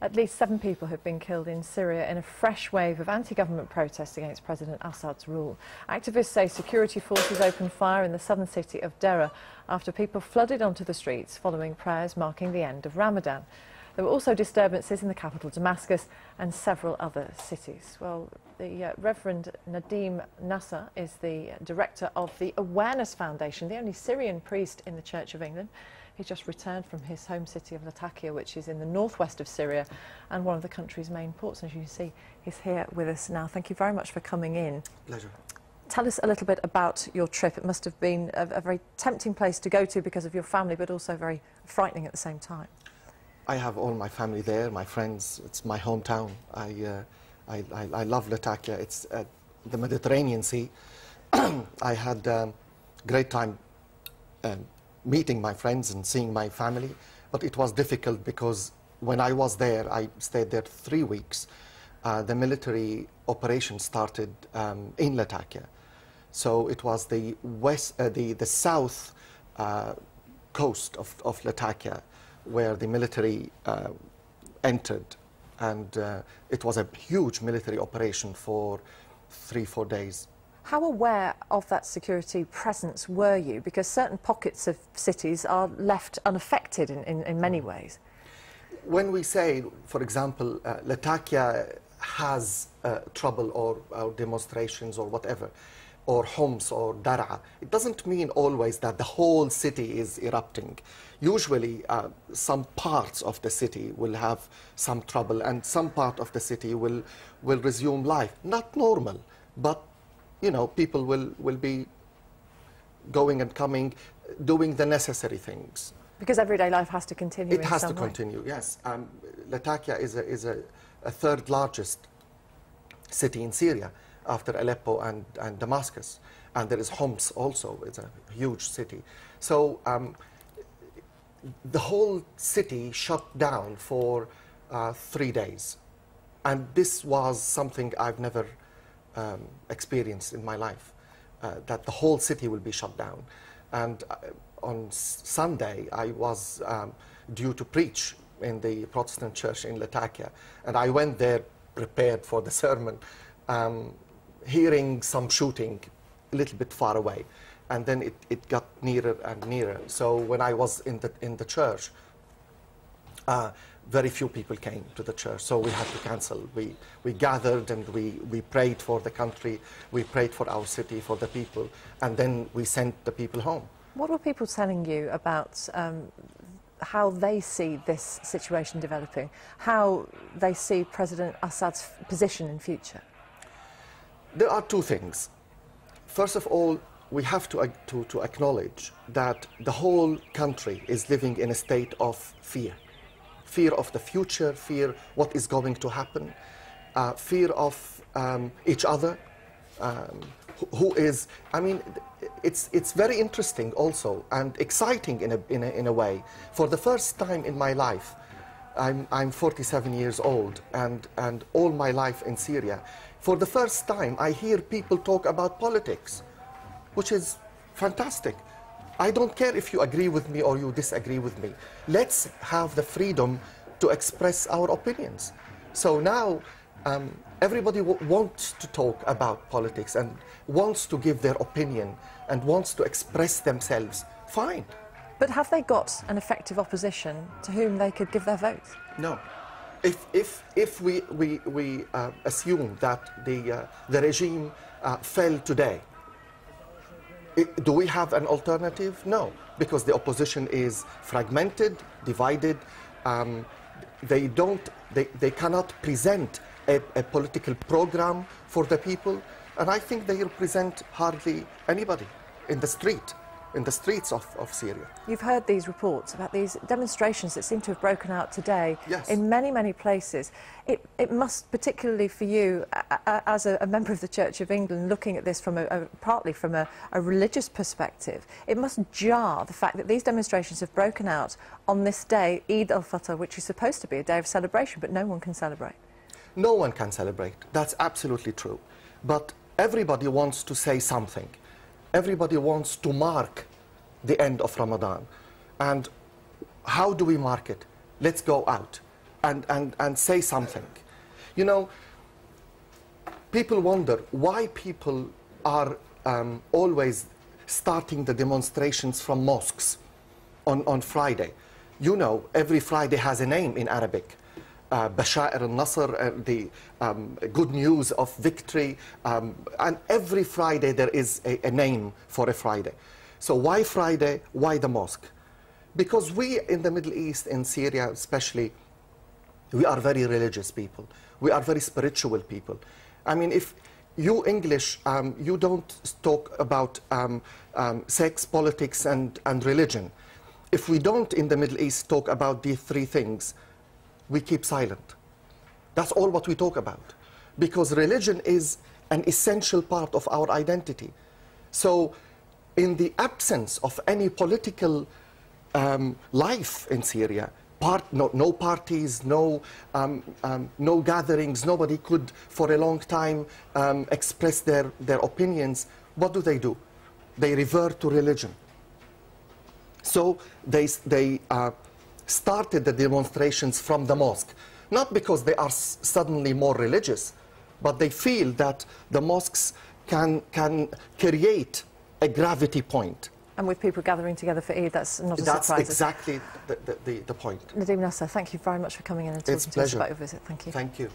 At least 7 people have been killed in Syria in a fresh wave of anti-government protests against President Assad's rule. Activists say security forces opened fire in the southern city of Deraa after people flooded onto the streets following prayers marking the end of Ramadan. There were also disturbances in the capital Damascus and several other cities. Well, the Revd Nadim Nassar is the director of the Awareness Foundation, the only Syrian priest in the Church of England. He just returned from his home city of Latakia, which is in the northwest of Syria and one of the country's main ports. As you can see, he's here with us now. Thank you very much for coming in. Pleasure. Tell us a little bit about your trip. It must have been a very tempting place to go to because of your family, but also very frightening at the same time. I have all my family there, my friends. It's my hometown. I love Latakia. It's at the Mediterranean Sea. I had a great time meeting my friends and seeing my family, but it was difficult because when I was there, I stayed there 3 weeks. The military operation started in Latakia, so it was the south coast of Latakia where the military entered, and it was a huge military operation for 3-4 days. How aware of that security presence were you? Because certain pockets of cities are left unaffected in many ways. When we say, for example, Latakia has trouble or demonstrations or whatever, or Homs or Daraa, it doesn't mean always that the whole city is erupting. Usually, some parts of the city will have some trouble and some part of the city will resume life. Not normal, but you know, people will be going and coming, doing the necessary things. Because everyday life has to continue. It has to continue, yes. Latakia is a third largest city in Syria after Aleppo and Damascus. And there is Homs also, it's a huge city. So the whole city shut down for 3 days. And this was something I've never experienced in my life, that the whole city will be shut down. And on Sunday, I was due to preach in the Protestant church in Latakia, and I went there prepared for the sermon, hearing some shooting a little bit far away, and then it got nearer and nearer. So when I was in the church, very few people came to the church, so we had to cancel. We gathered and we prayed for the country, we prayed for our city, for the people, and then we sent the people home. What were people telling you about how they see this situation developing, how they see President Assad's position in future? There are 2 things. First of all, we have to acknowledge that the whole country is living in a state of fear. Fear of the future, fear what is going to happen, fear of each other, who is, I mean, it's very interesting also and exciting in a way. For the first time in my life, I'm 47 years old and all my life in Syria, for the first time I hear people talk about politics, which is fantastic. I don't care if you agree with me or you disagree with me. Let's have the freedom to express our opinions. So now everybody wants to talk about politics and wants to give their opinion and wants to express themselves. Fine. But have they got an effective opposition to whom they could give their vote? No. If we assume that the regime fell today, do we have an alternative? No, because the opposition is fragmented, divided. They cannot present a political program for the people, and I think they represent hardly anybody in the streets of Syria. You've heard these reports about these demonstrations that seem to have broken out today. Yes. In many places. It must, particularly for you, as a member of the Church of England, looking at this from partly from a religious perspective, it must jar the fact that these demonstrations have broken out on this day, Eid al-Fitr, which is supposed to be a day of celebration, but no one can celebrate. No one can celebrate. That's absolutely true. But everybody wants to say something. Everybody wants to mark the end of Ramadan. And how do we mark it? Let's go out. and say something. You know, people wonder why people are always starting the demonstrations from mosques on Friday. You know, every Friday has a name in Arabic. Bashair al-Nassar, the good news of victory. And every Friday there is a name for a Friday. So why Friday? Why the mosque? Because we in the Middle East, in Syria especially, we are very religious people. We are very spiritual people. I mean, if you English, you don't talk about sex, politics, and religion. If we don't in the Middle East talk about these three things, we keep silent. That's all what we talk about. Because religion is an essential part of our identity. So in the absence of any political life in Syria, no parties, no gatherings, nobody could for a long time express their opinions, what do? They revert to religion. So they started the demonstrations from the mosque, not because they are suddenly more religious, but they feel that the mosques can create a gravity point. And with people gathering together for Eid, that's not a surprise. That's exactly the point. Nadim, Nassar, thank you very much for coming in and talking to us about your visit. Thank you. Thank you.